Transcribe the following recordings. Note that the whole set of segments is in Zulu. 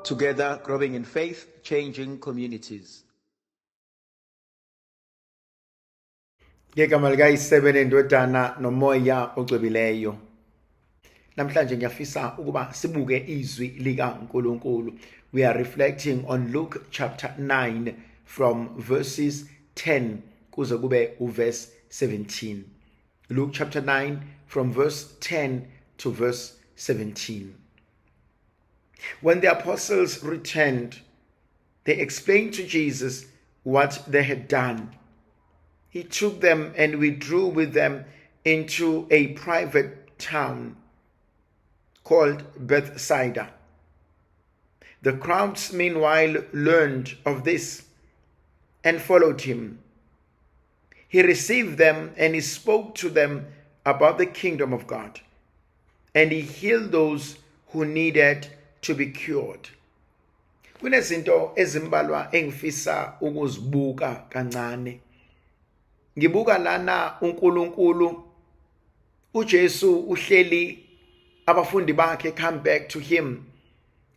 Together, growing in faith, changing communities. Ngegama likaYisebene Indodana noMoya Ogcwebileyo. Namhlanje ngiyafisa ukuba sibuke izwi likaNkulunkulu. We are reflecting on Luke chapter 9 from verses 10 kuze kube uverse 17. Luke chapter 9 from verse 10 to verse 17. When the apostles returned, they explained to Jesus what they had done. He took them and withdrew with them into a private town called Bethsaida. The crowds meanwhile learned of this and followed him. He received them and he spoke to them about the kingdom of God, and he healed those who needed to be cured. Kunezinto ezimbalwa engifisa ukuzibuka kancane. Ngibuka lana uNkulunkulu uJesu uhleli abafundi bakhe come back to him,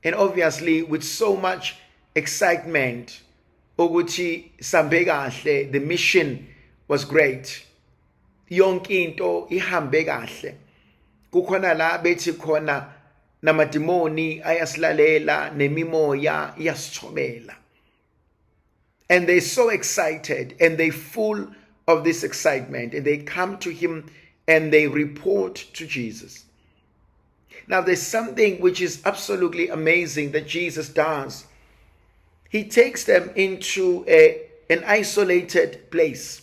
and obviously with so much excitement ukuthi sambe kahle, the mission was great, yonke into ihambe kahle. Kukhona la bethi khona namadimoni ayasilalela nemimoya iyasithobela, and they're so excited and they full of this excitement, and they come to him and they report to Jesus. Now there's something which is absolutely amazing that Jesus does. He takes them into an isolated place.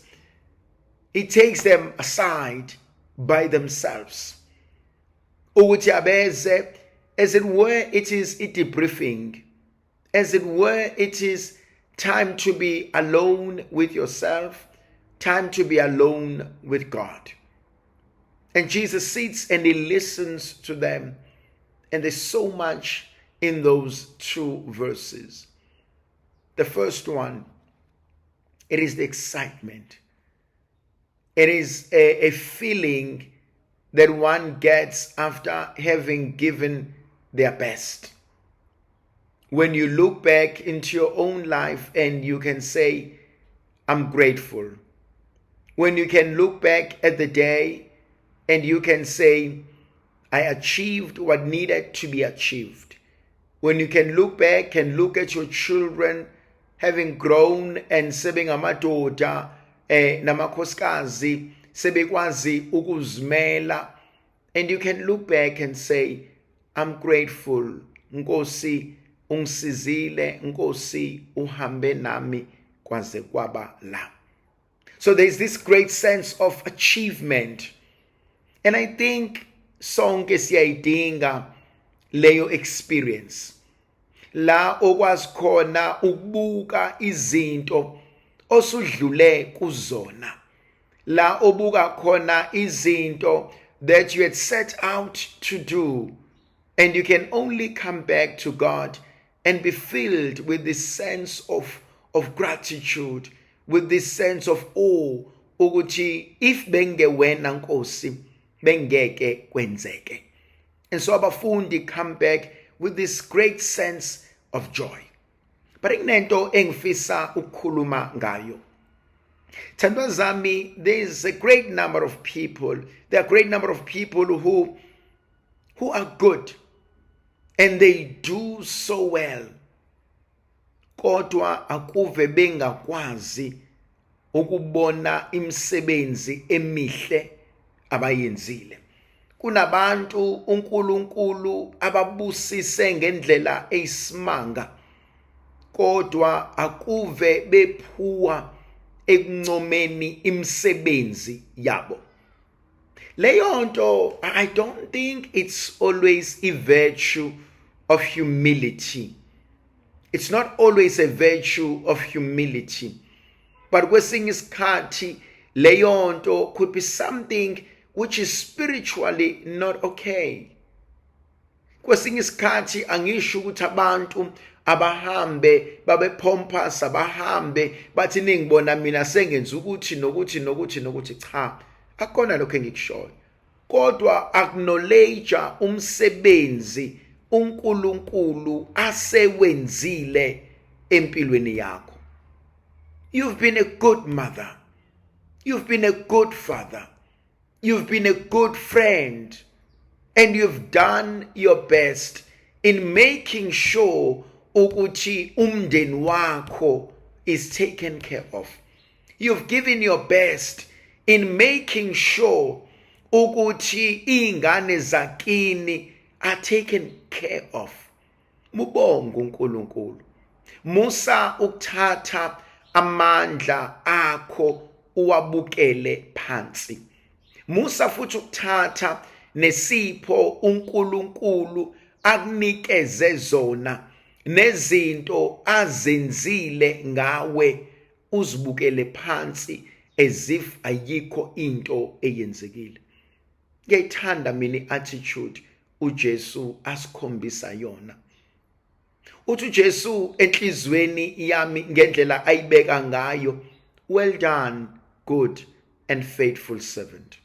He takes them aside by themselves. Ukuthi abeze, as it were, it is a debriefing. As it were, it is time to be alone with yourself, time to be alone with God. And Jesus sits and he listens to them. And there's so much in those two verses. The first one, it is the excitement. It is a feeling that one gets after having given their best. When you look back into your own life and you can say, I'm grateful. When you can look back at the day and you can say, I achieved what needed to be achieved. When you can look back and look at your children having grown and sebeng amadoda namakhosikazi sebekwazi ukuzimela, and you can look back and say, I'm grateful. Nkosi ungisizile, Nkosi uhambe nami kwaze kwaba la. So there's this great sense of achievement. And I think sonke siyayidinga leyo experience. La okwazi khona ukubuka izinto osudlule kuzona. La obuka khona izinto that you had set out to do, and you can only come back to God and be filled with this sense of gratitude, with this sense of awe, ukuthi if bengewena Nkosi bengeke kwenzeke. And so abafundi come back with this great sense of joy. But inento engifisa ukukhuluma ngayo. Thandwa zami, there's a great number of people. There are a great number of people who are good and they do so well. Kodwa akuve bengakwazi ukubona imisebenzi emihle abayenzile. Kunabantu uNkulunkulu ababusise ngendlela eyisimanga, kodwa akuve bephuwa ekuncomeni imisebenzi yabo. Leyonto, I don't think it's always a virtue of humility. It's not always a virtue of humility. But kwesinye isikhathi leyonto could be something which is spiritually not okay. Kwesinye isikhathi angisho ukuthi abantu abahambe babe pompous, abahambe bathi ningibona mina sengenza ukuthi nokuthi cha, akona lokho engikushoyo. Kodwa acknowledge umsebenzi uNkulunkulu asewenzile empilweni yakho. You've been a good mother. You've been a good father. You've been a good friend. And you've done your best in making sure ukuthi umndeni wakho is taken care of. You've given your best in making sure ukuthi ingane zakini are taken care of. Mubonga uNkulunkulu. Musa ukuthatha amandla akho uwabukele phansi. Musa futhi ukuthatha nesipho uNkulunkulu akunikeze zona nezinto azenzile ngawe uzibukele phansi as if ayikho into eyenzekile. Ngiyayithanda mina attitude uJesu asikhombisa yona. Uthi uJesu enhlizweni yami ngendlela ayibeka ngayo, well done, good and faithful servant.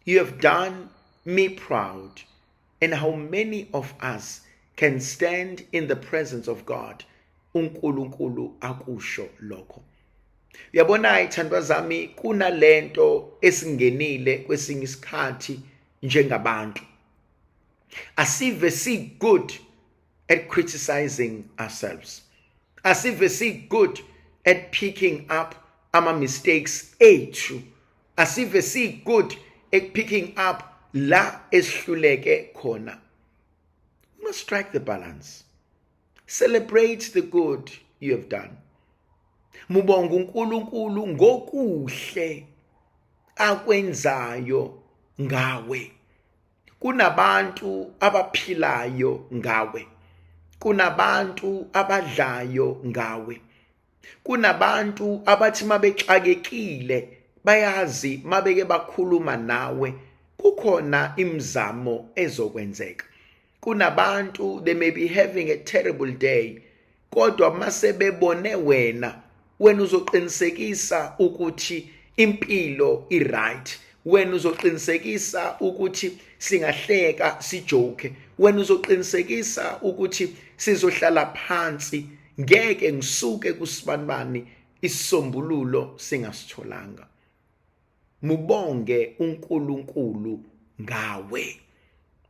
You have done me proud. And how many of us can stand in the presence of God? uNkulunkulu akusho lokho. Uyabona ithandwa zami, kunalento esingenile kwesinye isikhathi njengabantu. Asive si good at criticizing ourselves. Asive si good at picking up our mistakes ethu. Asive si good at picking up la esihluleke khona. You must strike the balance. Celebrate the good you have done. Mubonga uNkulunkulu ngokuhle akwenzayo ngawe. Kunabantu abaphilayo ngawe. Kunabantu abadlayo ngawe. Kunabantu abathi mabexakekile bayazi mabeke bakhuluma nawe kukhona imizamo ezokwenzeka. Kunabantu, they may be having a terrible day, kodwa masebebone wena uzoqinisekisa ukuthi impilo i-right. Wena uzoqinisekisa ukuthi singahleka sijoke. Wena uzoqinisekisa ukuthi sizohlala phansi ngeke ngisuke kusibanibani isisombululo singasitholanga. Mubonge uNkulunkulu ngawe.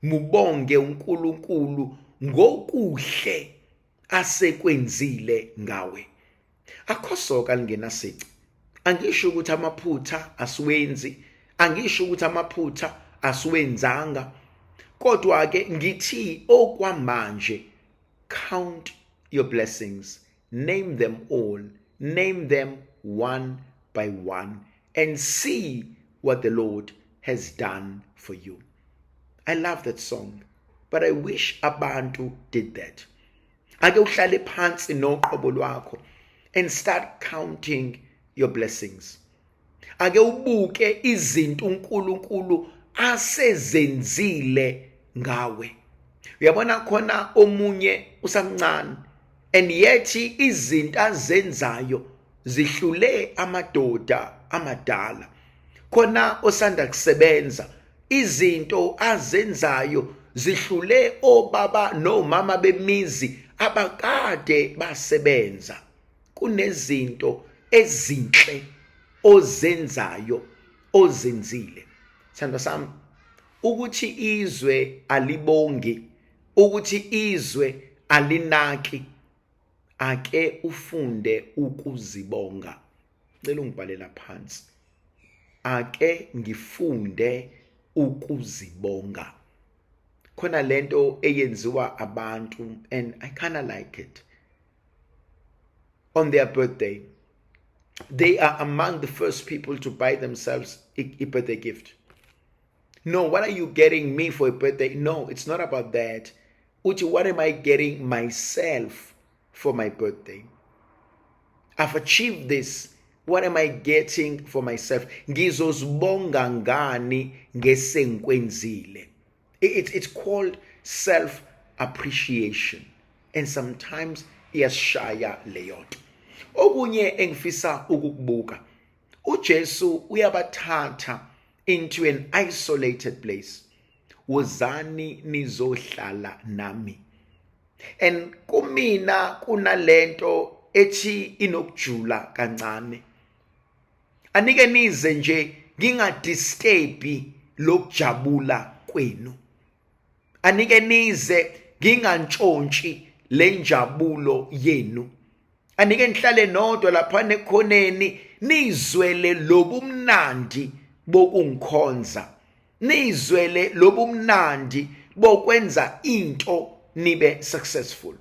Mubonge uNkulunkulu ngokuhle asekwenzile ngawe. Akhosoka lingenasici. Angisho ukuthi amaphutha asiwenzi, angisho ukuthi amaphutha asiwenzanga, kodwa ke ngithi okwamanje, count your blessings, name them all, name them one by one, and see what the Lord has done for you. I love that song, but I wish abantu did that. Ake uhlale phansi noqobo lwakho and start counting your blessings. Ake ubuke izinto uNkulunkulu asezenzile ngawe. Uyabona khona omunye usamncane and yet izinto azenzayo zihlule amadoda amadala. Khona osanda kusebenza, izinto azenzayo zihlule obaba nomama bemizi abakade basebenza. Kunezinto ezinhle ozenzayo ozenzile. Sandwa sami, ukuthi izwe alibongi, ukuthi izwe alinaki, ake ufunde ukuzibonga. Ngicela ungibhalela phansi. Ake ngifunde ukuzibonga. Khona lento eyenziwa abantu, and I kind of like it. On their birthday, they are among the first people to buy themselves a birthday gift. No, what are you getting me for a birthday? No, it's not about that. Uchi, what am I getting myself for my birthday? I've achieved this. What am I getting for myself? Ngizozibonga ngani ngesenkwenzile. It's called self-appreciation. And sometimes iyashaya leyonto. Okunye engifisa ukukubuka. uJesu uyabathatha into an isolated place. Wozani nizohlala nami. and kumina kunalento ethi inokujula kancane. Anike nize nje ngingadisturbi lokujabula kwenu. Anike nize ngingantshontshi lenjabulo yenu. Anike nihlale nodwa lapha nekhoneni nizwele lobumnandi bokungikhonza. Nizwele lobumnandi bokwenza into nibe successful.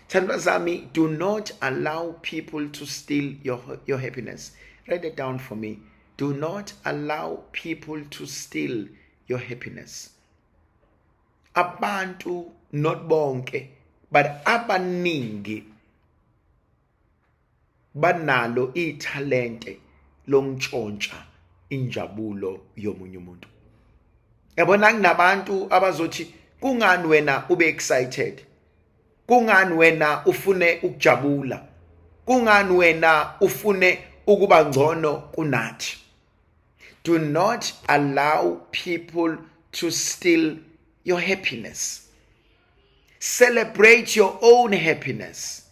Thandwa zami, do not allow people to steal your happiness. Write it down for me. Do not allow people to steal your happiness. Abantu, not bonke, but abaningi banalo ithalente longtshontsha injabulo yomunye umuntu. Yabona kunabantu abazothi kungani wena ube excited? Kungani wena ufune ukujabula? Kungani wena ufune ukuba ngcono kunathi? Do not allow people to steal your happiness. Celebrate your own happiness.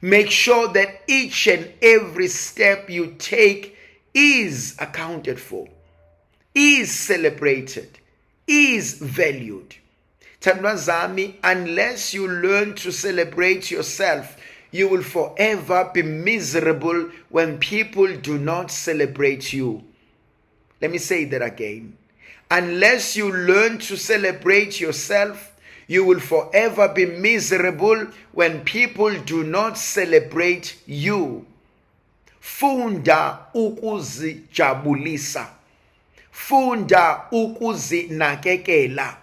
Make sure that each and every step you take is accounted for, is celebrated, is valued. Thandwa zami, unless you learn to celebrate yourself, you will forever be miserable when people do not celebrate you. Let me say that again. Unless you learn to celebrate yourself, you will forever be miserable when people do not celebrate you. Funda ukuzijabulisa. Funda ukuzinakekela.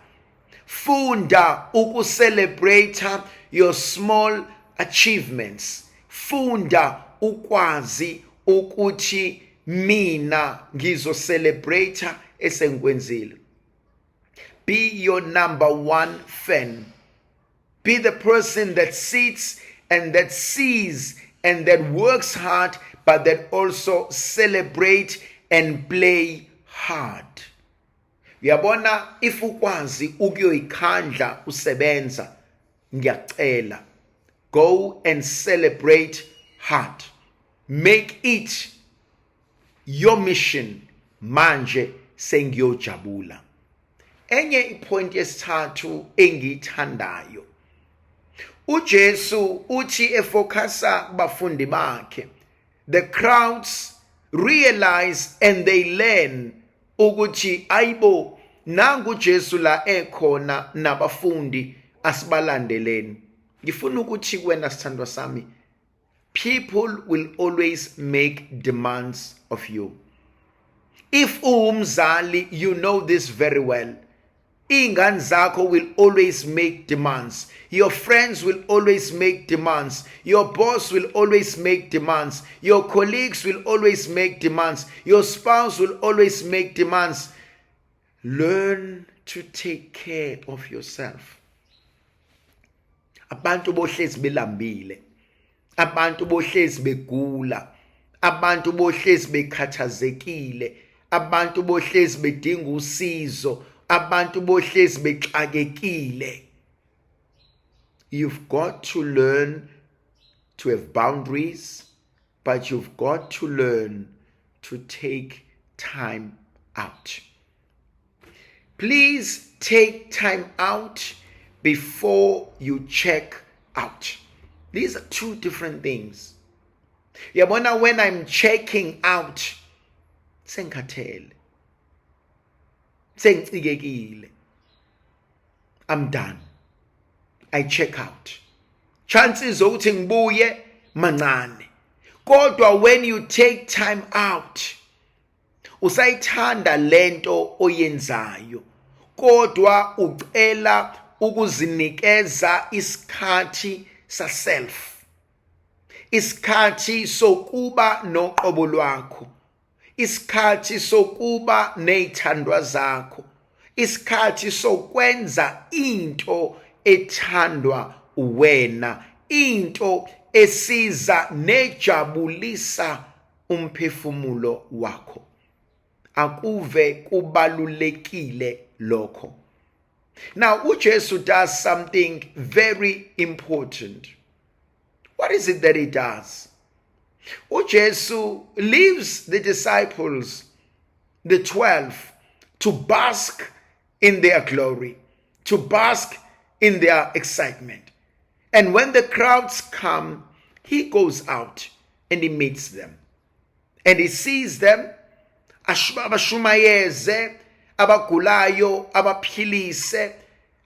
Funda ukucelebrate your small achievements. Funda ukwazi ukuthi mina ngizocelebrate esenkwenzile. Be your number one fan. Be the person that sits and that sees and that works hard, but that also celebrate and play hard. Uyabona, if ukwazi ukuyoyikhandla usebenza, ngiyacela, go and celebrate hard. Make it your mission. Manje sengiyojabula. Enye ipoint yesithathu engiyithandayo. uJesu uthi efocasa kubafundi bakhe. The crowds realize and they learn ukuthi ayibo nangu uJesu la ekhona nabafundi asibalandeleni. Ngifuna ukuthi kuwena sithandwa sami, people will always make demands of you. If uwumzali, you know this very well. Ingane zakho will always make demands. Your friends will always make demands. Your boss will always make demands. Your colleagues will always make demands. Your spouse will always make demands. Learn to take care of yourself. Abantu bohlezi belambile. Abantu bohlezi begula. Abantu bohlezi bekhathazekile. Abantu bohlezi bedinga usizo. Abantu bohlezi bexakekile. You've got to learn to have boundaries, but you've got to learn to take time out. Please take time out before you check out. These are two different things. Yabona, when I'm checking out, sengikhathele, sengicikekile, I'm done. I check out. Chances zokuthi ngibuye mancane. Kodwa when you take time out, usayithanda lento oyenzayo, kodwa ucela ukuzinikeza isikhathi saself. Isikhathi sokuba noqobo lwakho. Isikhathi sokuba nezithandwa zakho. Isikhathi sokwenza into ethandwa wena, into esiza nejabulisa umphefumulo wakho. Akuve kubalulekile lokho. Now, uJesu does something very important. What is it that he does? uJesu leaves the disciples, the 12, to bask in their glory, to bask in their excitement. And when the crowds come, he goes out and he meets them. And he sees them, abashumayeze, abagulayo, abaphilise,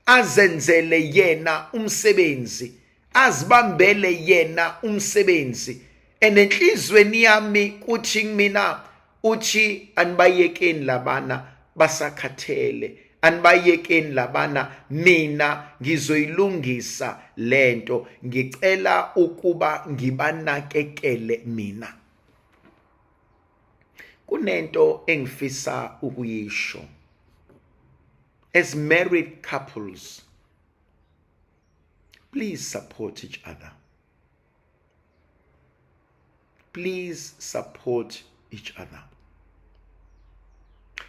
azenzele yena umsebenzi, azibambele yena umsebenzi. And enhlizweni yami kuthi mina uthi anibayekeni labana basakhathele, anibayekeni labana mina ngizoyilungisa lento, ngicela ukuba ngibanakekele mina. Kunento engifisa ukuyisho. As married couples, please support each other. Please support each other.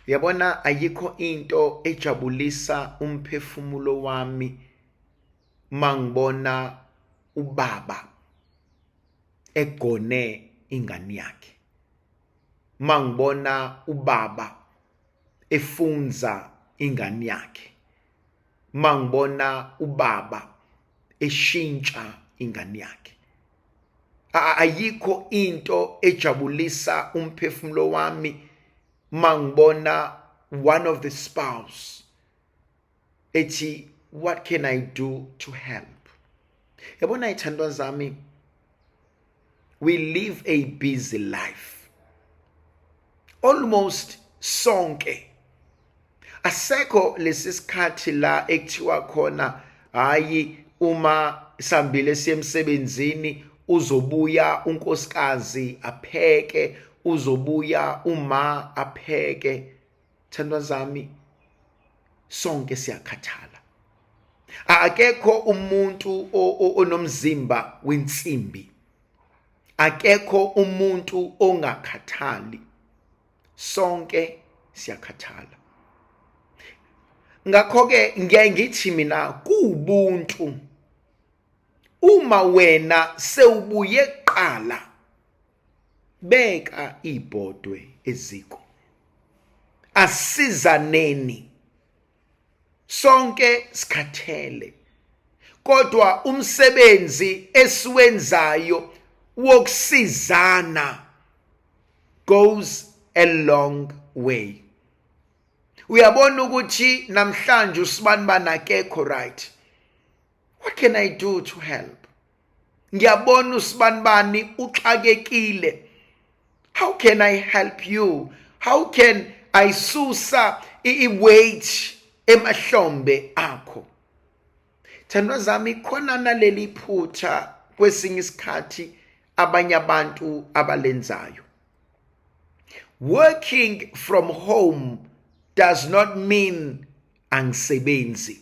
Yabona ayikho into ejabulisa umphefumulo wami mangibona ubaba egone ingane yakhe. Mangibona ubaba efunza ingane yakhe. Mangibona ubaba eshintsha ingane yakhe. Ayikho into ejabulisa umphefumulo wami mangibona one of the spouse ethi, what can I do to help? Yabona ithandwa zami, we live a busy life. Almost sonke. Asekho lesisikhathi la ekuthiwa khona hayi uma sambile siyemsebenzini uzobuya unkosikazi apheke, uzobuya uma apheke. Thandwa zami, sonke siyakhathala. Akekho umuntu onomzimba wensimbi. Akekho umuntu ongakhathali. Sonke siyakhathala. Ngakho-ke ngiyaye ngithi mina kuwubuntu uma wena sewubuye qala, beka ibhodwe eziko, asizaneni. Sonke sikhathele, kodwa umsebenzi esiwenzayo wokusizana goes a long way. Uyabona ukuthi namhlanje usibanibani akekho right. What can I do to help? Ngiyabona usibanibani uxakekile. How can I help you? How can I susa iweight emahlombe akho? Thandwa zami, khona naleli phutha kwesinye isikhathi abanye abantu abalenzayo. Working from home does not mean angisebenzi.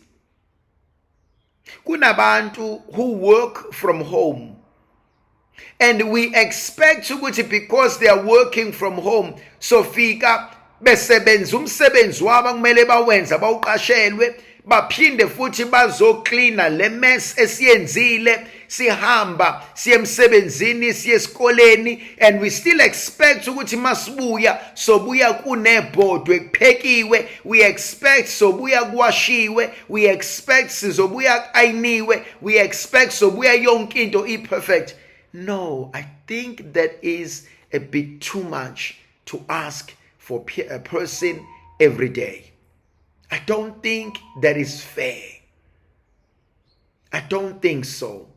Kunabantu who work from home and we expect ukuthi because they are working from home so fika besebenza umsebenzi wabo kumele bawenza bawuqashelwe, baphinde futhi bazocleana le mess esiyenzile, sihamba siye emsebenzini siye esikoleni, and we still expect ukuthi masibuya sobuya kunebhodwe kuphekiwe, we expect sobuya kuwashiwe, we expect sizobuya ayiniwe, we expect sobuya yonke into perfect. No, I think that is a bit too much to ask for a person every day. I don't think that is fair. I don't think so.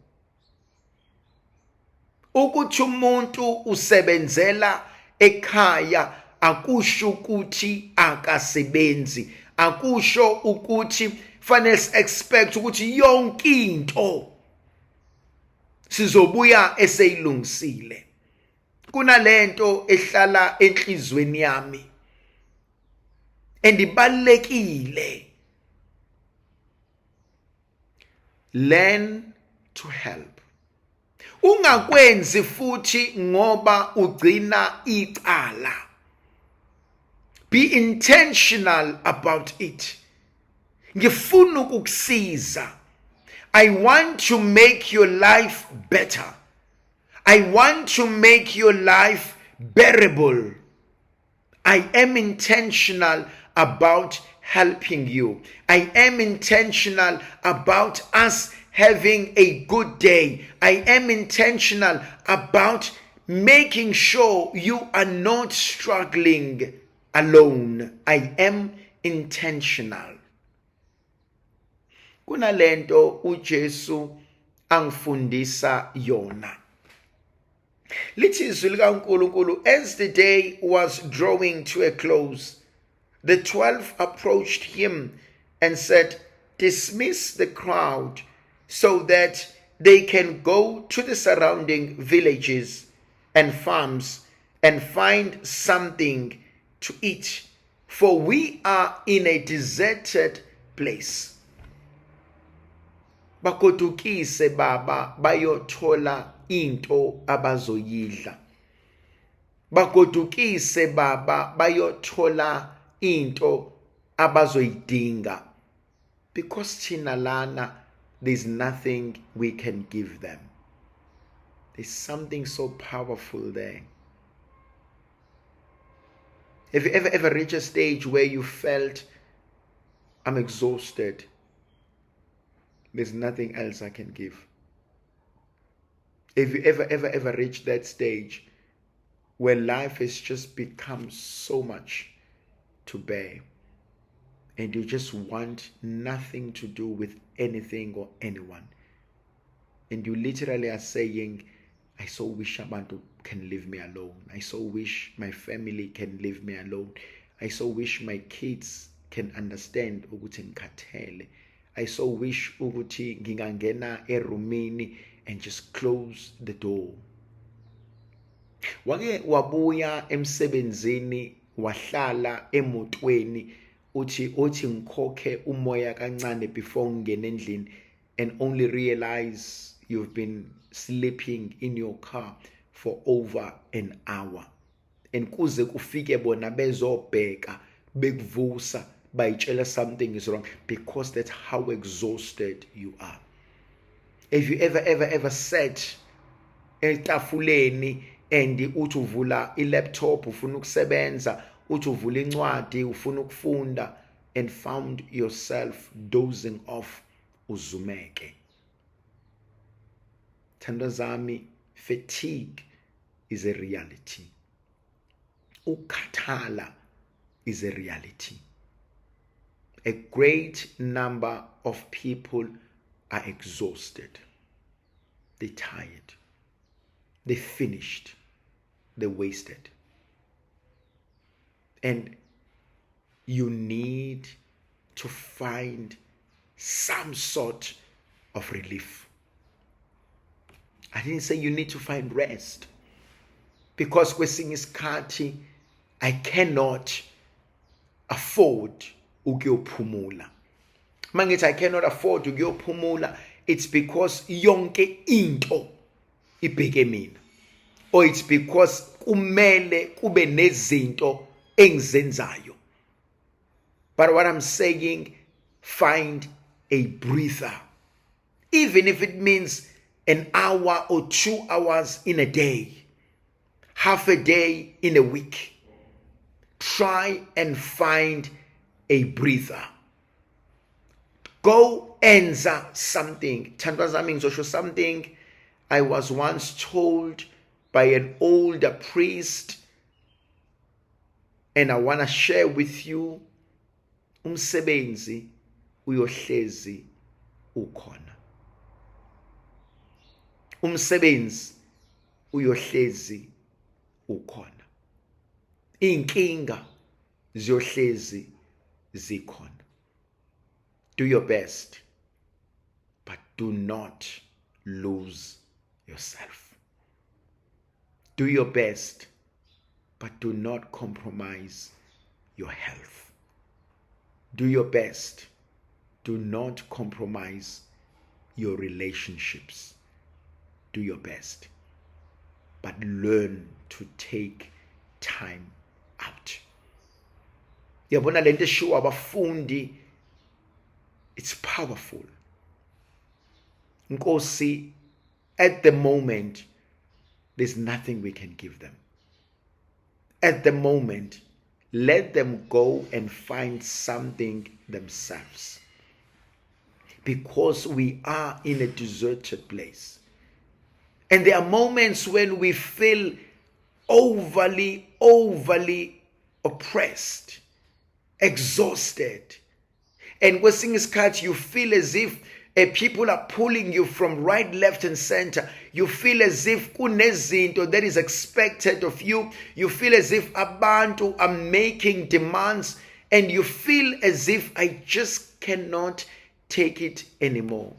Ukuthi umuntu usebenzela ekhaya akusho ukuthi akasebenzi, akusho ukuthi fanele expect ukuthi yonke into sizobuya eseyilungisile. Kunalento ehlala enhlizweni yami endibalekile. Learn to help. Ungakwenzi futhi ngoba ugcina icala. Be intentional about it. ngifuna ukukusiza. I want to make your life better. I want to make your life bearable. I am intentional about helping you. I am intentional about us having a good day. I am intentional about making sure you are not struggling alone. I am intentional. Kunalento uJesu angifundisa yona. Lithi izwi likaNkulunkulu, as the day was drawing to a close, the 12 approached him and said, dismiss the crowd so that they can go to the surrounding villages and farms and find something to eat, for we are in a deserted place. Bagodukise baba bayothola into abazoyidla. Bagodukise baba bayothola into abazoyidinga. Because thina lana, there's nothing we can give them. There's something so powerful there. Have you ever reached a stage where you felt, I'm exhausted, there's nothing else I can give? Have you ever reached that stage where life has just become so much to bear and you just want nothing to do with anything or anyone, and you literally are saying, I so wish abantu can leave me alone. I so wish my family can leave me alone. I so wish my kids can understand ukuthi ngikhathele. I so wish ukuthi ngingangena erumini and just close the door. Wake wabuya emsebenzini, wahlala emotweni, uthi ngikhokhe umoya kancane before ngene endlini, and only realize you've been sleeping in your car for over an hour. And kuze kufike bona bezobheka, bekuvusa, bayitshela something is wrong, because that's how exhausted you are. Have you ever sat etafuleni and uthi uvula i-laptop ufuna ukusebenza, uthi uvula incwadi ufuna ukufunda, and found yourself dozing off uzumeke? Thandwa zami, fatigue is a reality. Ukhathala is a reality. A great number of people are exhausted. They're tired. They're finished. They're wasted. And you need to find some sort of relief. I didn't say you need to find rest, because kwesinye isikhathi I cannot afford ukuyophumula. Mangithi I cannot afford ukuyophumula, it's because yonke into ibheke mina, or it's because kumele kube nezinto engizenzayo. But what I'm saying, find a breather, even if it means an hour or 2 hours in a day, half a day in a week. Try and find a breather. Go enza something. Thandwa zami ngizosho something I was once told by an older priest, and I want to share with you. Umsebenzi uyohlezi ukhona. Umsebenzi uyohlezi ukhona. Inkinga ziyohlezi zikhona. Do your best, but do not lose yourself. Do your best, but do not compromise your health. Do your best. Do not compromise your relationships. Do your best, but learn to take time out. Yabona lento eshiwo abafundi It's powerful. Nkosi, at the moment, there's nothing we can give them. At the moment, let them go and find something themselves. Because we are in a deserted place. And there are moments when we feel overly oppressed, exhausted. And kwesinye isikhathi you feel as if people are pulling you from right, left, and center. You feel as if kunezinto that is expected of you. You feel as if abantu are making demands, and you feel as if I just cannot take it anymore.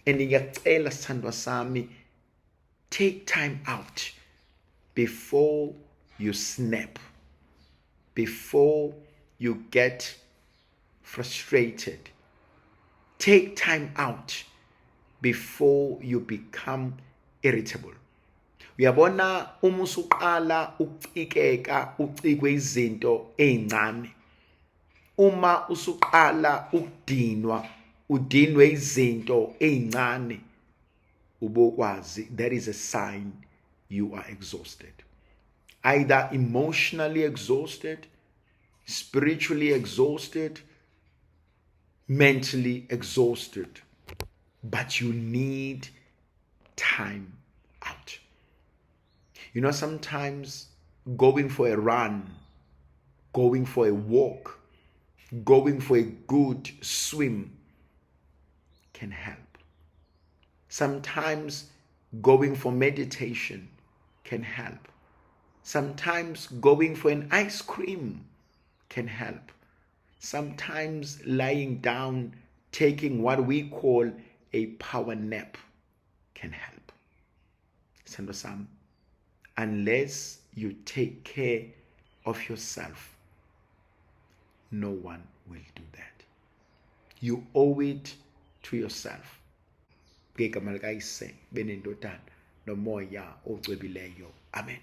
And ngiyacela sithandwa sami, take time out before you snap, before you get frustrated. Take time out before you become irritable. Uyabona uma usuqala ukucikeka, ucikwe izinto ezincane. Uma usuqala ukudinwa, udinwe izinto ezincane, ubokwazi, that is a sign you are exhausted. Either emotionally exhausted, spiritually exhausted, mentally exhausted, but you need time out. You know, sometimes going for a run, going for a walk, going for a good swim can help. Sometimes going for meditation can help. Sometimes going for an ice cream can help. Sometimes lying down, taking what we call a power nap can help. Sithandwa sami, unless you take care of yourself, no one will do that. You owe it to yourself. Ngegama likaYise benendodana nomoya ocwebileyo. Amen.